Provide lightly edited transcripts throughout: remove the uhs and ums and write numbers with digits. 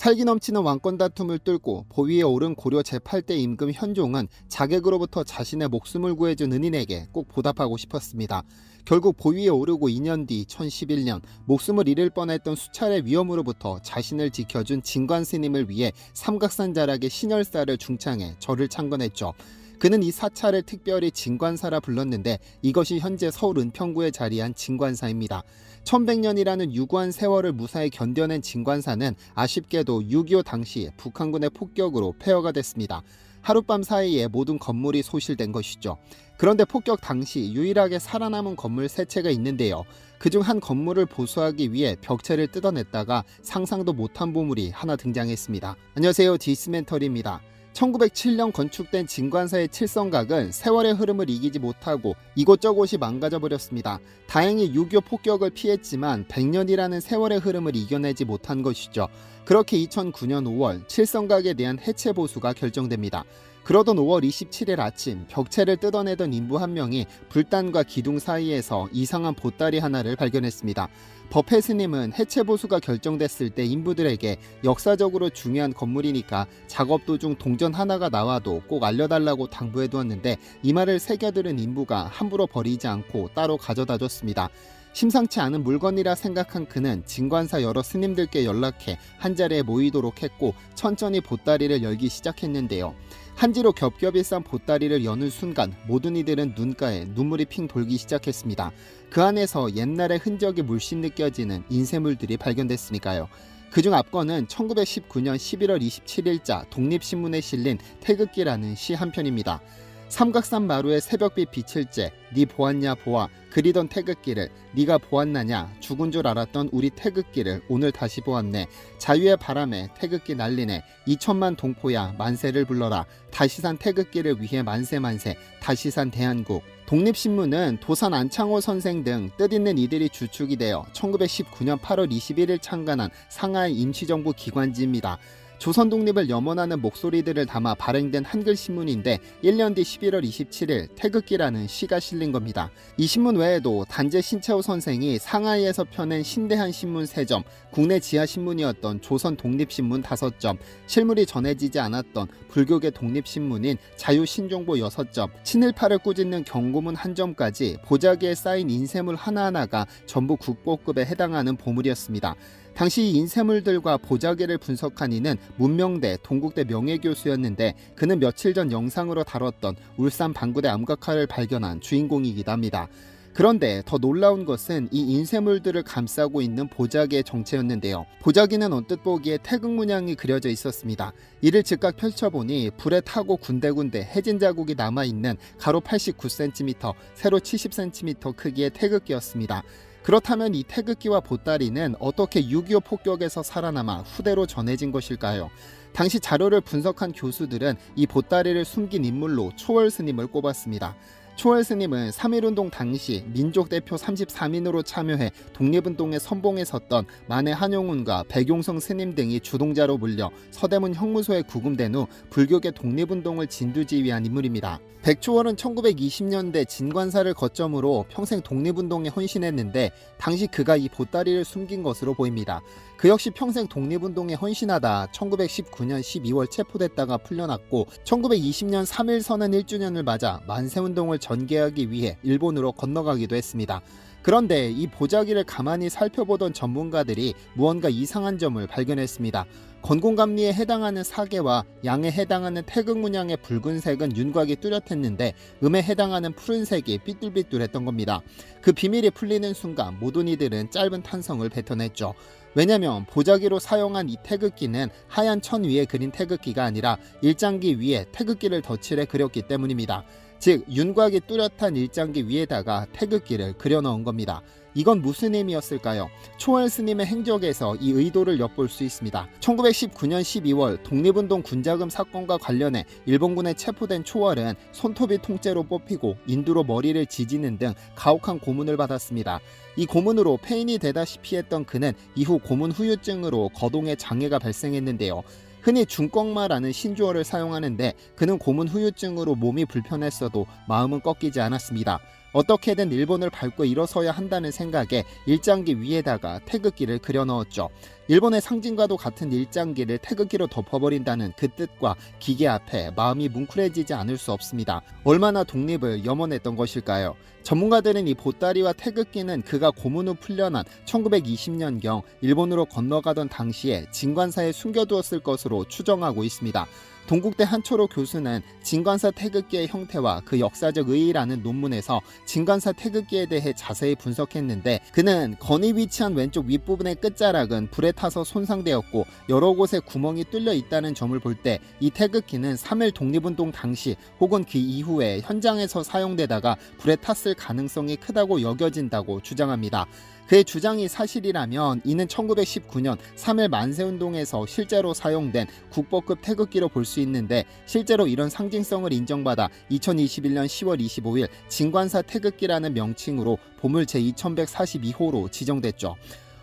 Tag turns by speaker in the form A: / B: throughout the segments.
A: 살기 넘치는 왕권 다툼을 뚫고 보위에 오른 고려 제8대 임금 현종은 자객으로부터 자신의 목숨을 구해준 은인에게 꼭 보답하고 싶었습니다. 결국 보위에 오르고 2년 뒤 1011년 목숨을 잃을 뻔했던 수차례 위험으로부터 자신을 지켜준 진관 스님을 위해 삼각산 자락의 신열사를 중창해 절을 창건했죠. 그는 이 사찰을 특별히 진관사라 불렀는데 이것이 현재 서울 은평구에 자리한 진관사입니다. 1100년이라는 유구한 세월을 무사히 견뎌낸 진관사는 아쉽게도 6.25 당시 북한군의 폭격으로 폐허가 됐습니다. 하룻밤 사이에 모든 건물이 소실된 것이죠. 그런데 폭격 당시 유일하게 살아남은 건물 3채가 있는데요. 그중 한 건물을 보수하기 위해 벽체를 뜯어냈다가 상상도 못한 보물이 하나 등장했습니다. 안녕하세요, 디스멘터리입니다. 1907년 건축된 진관사의 칠성각은 세월의 흐름을 이기지 못하고 이곳저곳이 망가져 버렸습니다. 다행히 6.25 폭격을 피했지만 100년이라는 세월의 흐름을 이겨내지 못한 것이죠. 그렇게 2009년 5월 칠성각에 대한 해체 보수가 결정됩니다. 그러던 5월 27일 아침 벽체를 뜯어내던 인부 한 명이 불단과 기둥 사이에서 이상한 보따리 하나를 발견했습니다. 법회 스님은 해체 보수가 결정됐을 때 인부들에게 역사적으로 중요한 건물이니까 작업 도중 동전 하나가 나와도 꼭 알려달라고 당부해 두었는데 이 말을 새겨들은 인부가 함부로 버리지 않고 따로 가져다 줬습니다. 심상치 않은 물건이라 생각한 그는 진관사 여러 스님들께 연락해 한자리에 모이도록 했고 천천히 보따리를 열기 시작했는데요. 한지로 겹겹이 싼 보따리를 여는 순간 모든 이들은 눈가에 눈물이 핑 돌기 시작했습니다. 그 안에서 옛날의 흔적이 물씬 느껴지는 인쇄물들이 발견됐으니까요. 그중 앞건은 1919년 11월 27일자 독립신문에 실린 태극기라는 시 한 편입니다. 삼각산 마루에 새벽빛 비칠 째 네 보았냐 보아 그리던 태극기를 네가 보았나냐 죽은 줄 알았던 우리 태극기를 오늘 다시 보았네. 자유의 바람에 태극기 날리네. 2천만 동포야 만세를 불러라. 다시 산 태극기를 위해 만세 만세. 다시 산 대한국. 독립신문은 도산 안창호 선생 등 뜻있는 이들이 주축이 되어 1919년 8월 21일 창간한 상하이 임시정부 기관지입니다. 조선 독립을 염원하는 목소리들을 담아 발행된 한글 신문인데 1년 뒤 11월 27일 태극기라는 시가 실린 겁니다. 이 신문 외에도 단재 신채호 선생이 상하이에서 펴낸 신대한 신문 3점, 국내 지하 신문이었던 조선 독립신문 5점, 실물이 전해지지 않았던 불교계 독립신문인 자유신종보 6점, 친일파를 꾸짖는 경고문 1점까지 보자기에 쌓인 인쇄물 하나하나가 전부 국보급에 해당하는 보물이었습니다. 당시 이 인쇄물들과 보자기를 분석한 이는 문명대 동국대 명예교수였는데 그는 며칠 전 영상으로 다뤘던 울산 방구대 암각화를 발견한 주인공이기도 합니다. 그런데 더 놀라운 것은 이 인쇄물들을 감싸고 있는 보자기의 정체였는데요. 보자기는 언뜻 보기에 태극 문양이 그려져 있었습니다. 이를 즉각 펼쳐보니 불에 타고 군데군데 해진 자국이 남아있는 가로 89cm, 세로 70cm 크기의 태극기였습니다. 그렇다면 이 태극기와 보따리는 어떻게 6.25 폭격에서 살아남아 후대로 전해진 것일까요? 당시 자료를 분석한 교수들은 이 보따리를 숨긴 인물로 초월 스님을 꼽았습니다. 초월 스님은 3.1운동 당시 민족대표 33인으로 참여해 독립운동에 선봉에 섰던 만해 한용운과 백용성 스님 등이 주동자로 물려 서대문 형무소에 구금된 후 불교계 독립운동을 진두지휘한 인물입니다. 백초월은 1920년대 진관사를 거점으로 평생 독립운동에 헌신했는데 당시 그가 이 보따리를 숨긴 것으로 보입니다. 그 역시 평생 독립운동에 헌신하다 1919년 12월 체포됐다가 풀려났고 1920년 3.1 선언 1주년을 맞아 만세운동을 전개하기 위해 일본으로 건너가기도 했습니다. 그런데 이 보자기를 가만히 살펴보던 전문가들이 무언가 이상한 점을 발견했습니다. 건공감리에 해당하는 사계와 양에 해당하는 태극 문양의 붉은색은 윤곽이 뚜렷했는데 음에 해당하는 푸른색이 삐뚤삐뚤했던 겁니다. 그 비밀이 풀리는 순간 모든 이들은 짧은 탄성을 뱉어냈죠. 왜냐면 보자기로 사용한 이 태극기는 하얀 천 위에 그린 태극기가 아니라 일장기 위에 태극기를 덧칠해 그렸기 때문입니다. 즉 윤곽이 뚜렷한 일장기 위에다가 태극기를 그려넣은 겁니다. 이건 무슨 의미였을까요? 초월 스님의 행적에서 이 의도를 엿볼 수 있습니다. 1919년 12월 독립운동 군자금 사건과 관련해 일본군에 체포된 초월은 손톱이 통째로 뽑히고 인두로 머리를 지지는 등 가혹한 고문을 받았습니다. 이 고문으로 폐인이 되다시피 했던 그는 이후 고문 후유증으로 거동에 장애가 발생했는데요. 흔히 중꺽마라는 신조어를 사용하는데 그는 고문 후유증으로 몸이 불편했어도 마음은 꺾이지 않았습니다. 어떻게든 일본을 밟고 일어서야 한다는 생각에 일장기 위에다가 태극기를 그려 넣었죠. 일본의 상징과도 같은 일장기를 태극기로 덮어버린다는 그 뜻과 기계 앞에 마음이 뭉클해지지 않을 수 없습니다. 얼마나 독립을 염원했던 것일까요? 전문가들은 이 보따리와 태극기는 그가 고문 후 풀려난 1920년경 일본으로 건너가던 당시에 진관사에 숨겨두었을 것으로 추정하고 있습니다. 동국대 한초로 교수는 진관사 태극기의 형태와 그 역사적 의의라는 논문에서 진관사 태극기에 대해 자세히 분석했는데, 그는 건이 위치한 왼쪽 윗부분의 끝자락은 불에 타서 손상되었고 여러 곳에 구멍이 뚫려 있다는 점을 볼 때 이 태극기는 3.1 독립운동 당시 혹은 그 이후에 현장에서 사용되다가 불에 탔을 가능성이 크다고 여겨진다고 주장합니다. 그의 주장이 사실이라면 이는 1919년 3.1 만세운동에서 실제로 사용된 국보급 태극기로 볼 수 있는데, 실제로 이런 상징성을 인정받아 2021년 10월 25일 진관사 태극기라는 명칭으로 보물 제2142호로 지정됐죠.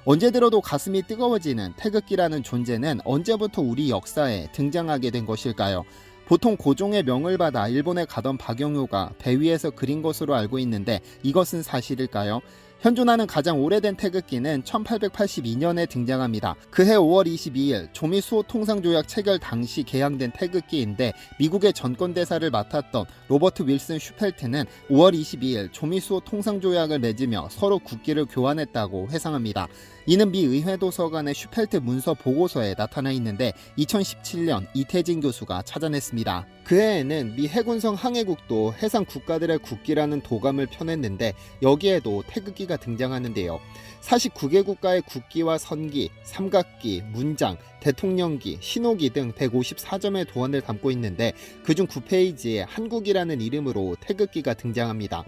A: 언제 들어도 가슴이 뜨거워지는 태극기라는 존재는 언제부터 우리 역사에 등장하게 된 것일까요? 보통 고종의 명을 받아 일본에 가던 박영효가 배 위에서 그린 것으로 알고 있는데, 이것은 사실일까요? 현존하는 가장 오래된 태극기는 1882년에 등장합니다. 그해 5월 22일 조미 수호 통상조약 체결 당시 개양된 태극기인데, 미국의 전권대사를 맡았던 로버트 윌슨 슈펠트는 5월 22일 조미 수호 통상조약을 맺으며 서로 국기를 교환했다고 회상합니다. 이는 미 의회 도서관의 슈펠트 문서 보고서에 나타나 있는데 2017년 이태진 교수가 찾아냈습니다. 그해에는 미 해군성 항해국도 해상 국가들의 국기라는 도감을 펴냈는데, 여기에도 태극기가 등장하는데요. 49개 국가의 국기와 선기, 삼각기, 문장, 대통령기, 신호기 등 154점의 도안을 담고 있는데, 그중 9페이지에 한국이라는 이름으로 태극기가 등장합니다.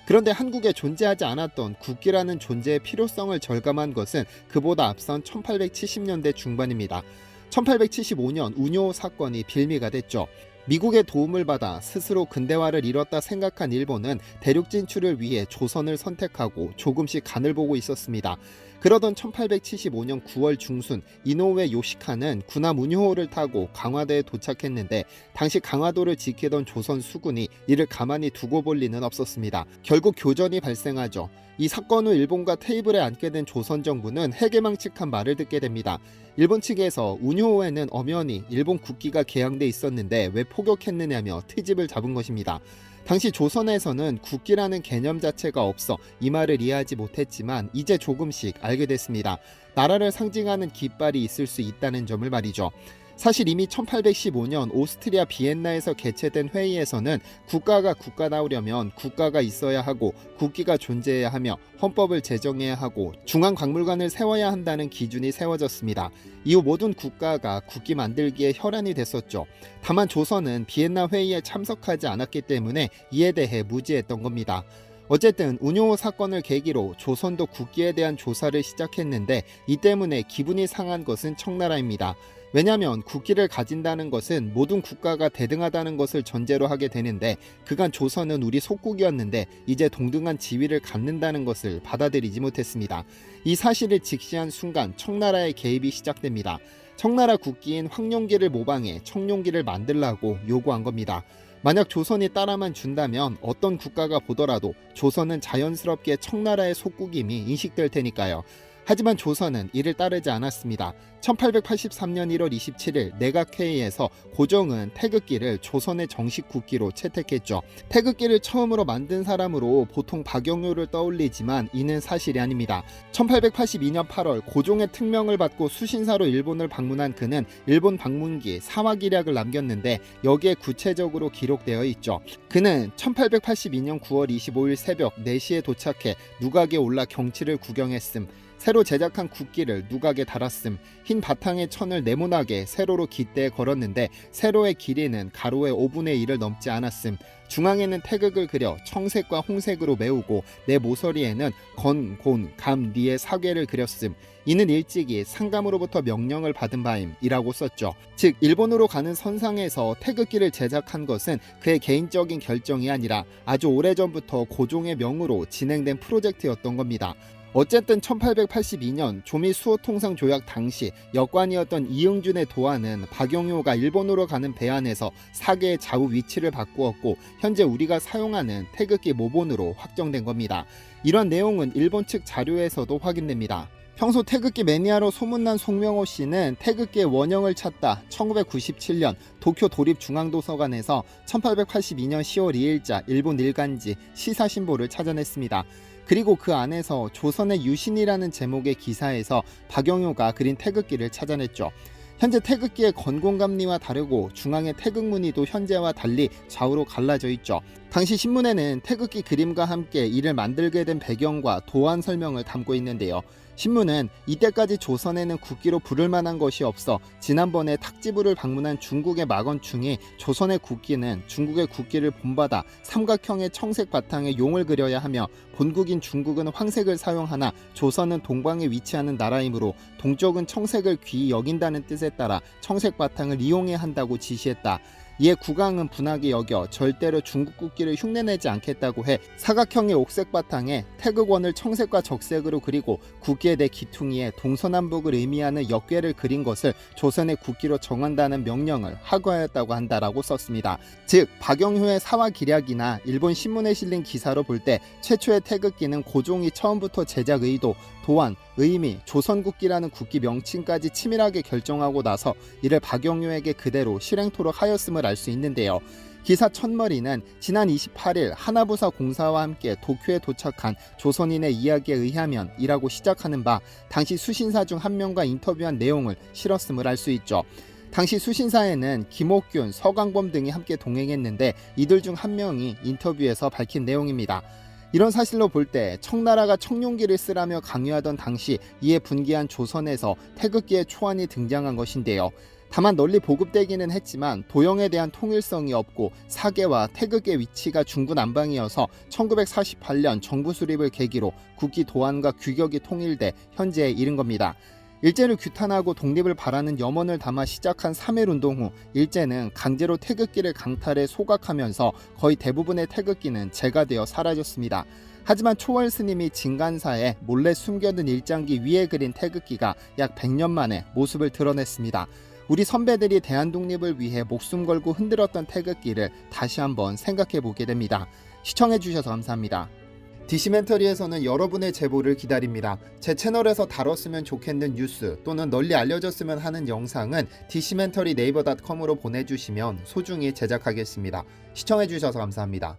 A: 그런데 한국에 존재하지 않았던 국기라는 존재의 필요성을 절감한 것은 그보다 앞선 1870년대 중반입니다. 1875년 운요 사건이 빌미가 됐죠. 미국의 도움을 받아 스스로 근대화를 이뤘다 생각한 일본은 대륙 진출을 위해 조선을 선택하고 조금씩 간을 보고 있었습니다. 그러던 1875년 9월 중순 이노우에 요시카는 군함 운요호를 타고 강화도에 도착했는데, 당시 강화도를 지키던 조선 수군이 이를 가만히 두고 볼 리는 없었습니다. 결국 교전이 발생하죠. 이 사건 후 일본과 테이블에 앉게 된 조선 정부는 해괴망측한 말을 듣게 됩니다. 일본 측에서 운요호에는 엄연히 일본 국기가 개양돼 있었는데 왜 포격했느냐며 트집을 잡은 것입니다. 당시 조선에서는 국기라는 개념 자체가 없어 이 말을 이해하지 못했지만 이제 조금씩 알게 됐습니다. 나라를 상징하는 깃발이 있을 수 있다는 점을 말이죠. 사실 이미 1815년 오스트리아 비엔나에서 개최된 회의에서는 국가가 국가다우려면 국가가 있어야 하고 국기가 존재해야 하며 헌법을 제정해야 하고 중앙박물관을 세워야 한다는 기준이 세워졌습니다. 이후 모든 국가가 국기 만들기에 혈안이 됐었죠. 다만 조선은 비엔나 회의에 참석하지 않았기 때문에 이에 대해 무지했던 겁니다. 어쨌든 운요 사건을 계기로 조선도 국기에 대한 조사를 시작했는데, 이 때문에 기분이 상한 것은 청나라입니다. 왜냐하면 국기를 가진다는 것은 모든 국가가 대등하다는 것을 전제로 하게 되는데, 그간 조선은 우리 속국이었는데 이제 동등한 지위를 갖는다는 것을 받아들이지 못했습니다. 이 사실을 직시한 순간 청나라의 개입이 시작됩니다. 청나라 국기인 황룡기를 모방해 청룡기를 만들라고 요구한 겁니다. 만약 조선이 따라만 준다면 어떤 국가가 보더라도 조선은 자연스럽게 청나라의 속국임이 인식될 테니까요. 하지만 조선은 이를 따르지 않았습니다. 1883년 1월 27일 내각회의에서 고종은 태극기를 조선의 정식 국기로 채택했죠. 태극기를 처음으로 만든 사람으로 보통 박영효를 떠올리지만 이는 사실이 아닙니다. 1882년 8월 고종의 특명을 받고 수신사로 일본을 방문한 그는 일본 방문기 사화기략을 남겼는데, 여기에 구체적으로 기록되어 있죠. 그는 1882년 9월 25일 새벽 4시에 도착해 누각에 올라 경치를 구경했음. 새로 제작한 국기를 누각에 달았음. 흰 바탕에 천을 네모나게 세로로 깃대에 걸었는데 세로의 길이는 가로의 5분의 1을 넘지 않았음. 중앙에는 태극을 그려 청색과 홍색으로 메우고 내 모서리에는 건, 곤, 감, 리의 사괴를 그렸음. 이는 일찍이 상감으로부터 명령을 받은 바임이라고 썼죠. 즉 일본으로 가는 선상에서 태극기를 제작한 것은 그의 개인적인 결정이 아니라 아주 오래전부터 고종의 명으로 진행된 프로젝트였던 겁니다. 어쨌든 1882년 조미 수호통상 조약 당시 역관이었던 이응준의 도안은 박영효가 일본으로 가는 배 안에서 사계의 좌우 위치를 바꾸었고 현재 우리가 사용하는 태극기 모본으로 확정된 겁니다. 이런 내용은 일본 측 자료에서도 확인됩니다. 평소 태극기 매니아로 소문난 송명호 씨는 태극기의 원형을 찾다 1997년 도쿄 도립중앙도서관에서 1882년 10월 2일자 일본 일간지 시사신보를 찾아냈습니다. 그리고 그 안에서 조선의 유신이라는 제목의 기사에서 박영효가 그린 태극기를 찾아냈죠. 현재 태극기의 건공감리와 다르고 중앙의 태극 무늬도 현재와 달리 좌우로 갈라져 있죠. 당시 신문에는 태극기 그림과 함께 이를 만들게 된 배경과 도안 설명을 담고 있는데요. 신문은 이때까지 조선에는 국기로 부를 만한 것이 없어 지난번에 탁지부를 방문한 중국의 막원충이 조선의 국기는 중국의 국기를 본받아 삼각형의 청색 바탕에 용을 그려야 하며 본국인 중국은 황색을 사용하나 조선은 동방에 위치하는 나라이므로 동쪽은 청색을 귀히 여긴다는 뜻에 따라 청색 바탕을 이용해야 한다고 지시했다. 이에 국왕은 분하게 여겨 절대로 중국 국기를 흉내내지 않겠다고 해 사각형의 옥색 바탕에 태극원을 청색과 적색으로 그리고 국기의 네 기퉁이에 동서남북을 의미하는 역괴를 그린 것을 조선의 국기로 정한다는 명령을 하고하였다고 한다라고 썼습니다. 즉 박영효의 사화기략이나 일본 신문에 실린 기사로 볼 때 최초의 태극기는 고종이 처음부터 제작 의도, 도안, 의미, 조선국기라는 국기 명칭까지 치밀하게 결정하고 나서 이를 박영효에게 그대로 실행토록 하였음을 알 수 있는데요. 기사 첫머리는 지난 28일 하나부사 공사와 함께 도쿄에 도착한 조선인의 이야기에 의하면 이라고 시작하는 바 당시 수신사 중 한 명과 인터뷰한 내용을 실었음을 알 수 있죠. 당시 수신사에는 김옥균, 서광범 등이 함께 동행했는데 이들 중 한 명이 인터뷰에서 밝힌 내용입니다. 이런 사실로 볼 때 청나라가 청룡기를 쓰라며 강요하던 당시 이에 분기한 조선에서 태극기의 초안이 등장한 것인데요. 다만 널리 보급되기는 했지만 도형에 대한 통일성이 없고 사계와 태극의 위치가 중구난방이어서 1948년 정부 수립을 계기로 국기 도안과 규격이 통일돼 현재에 이른 겁니다. 일제를 규탄하고 독립을 바라는 염원을 담아 시작한 3.1운동 후 일제는 강제로 태극기를 강탈해 소각하면서 거의 대부분의 태극기는 재가되어 사라졌습니다. 하지만 초월 스님이 진간사에 몰래 숨겨둔 일장기 위에 그린 태극기가 약 100년 만에 모습을 드러냈습니다. 우리 선배들이 대한독립을 위해 목숨 걸고 흔들었던 태극기를 다시 한번 생각해 보게 됩니다. 시청해 주셔서 감사합니다. 디시멘터리에서는 여러분의 제보를 기다립니다. 제 채널에서 다뤘으면 좋겠는 뉴스 또는 널리 알려졌으면 하는 영상은 디시멘터리 네이버.com으로 보내주시면 소중히 제작하겠습니다. 시청해 주셔서 감사합니다.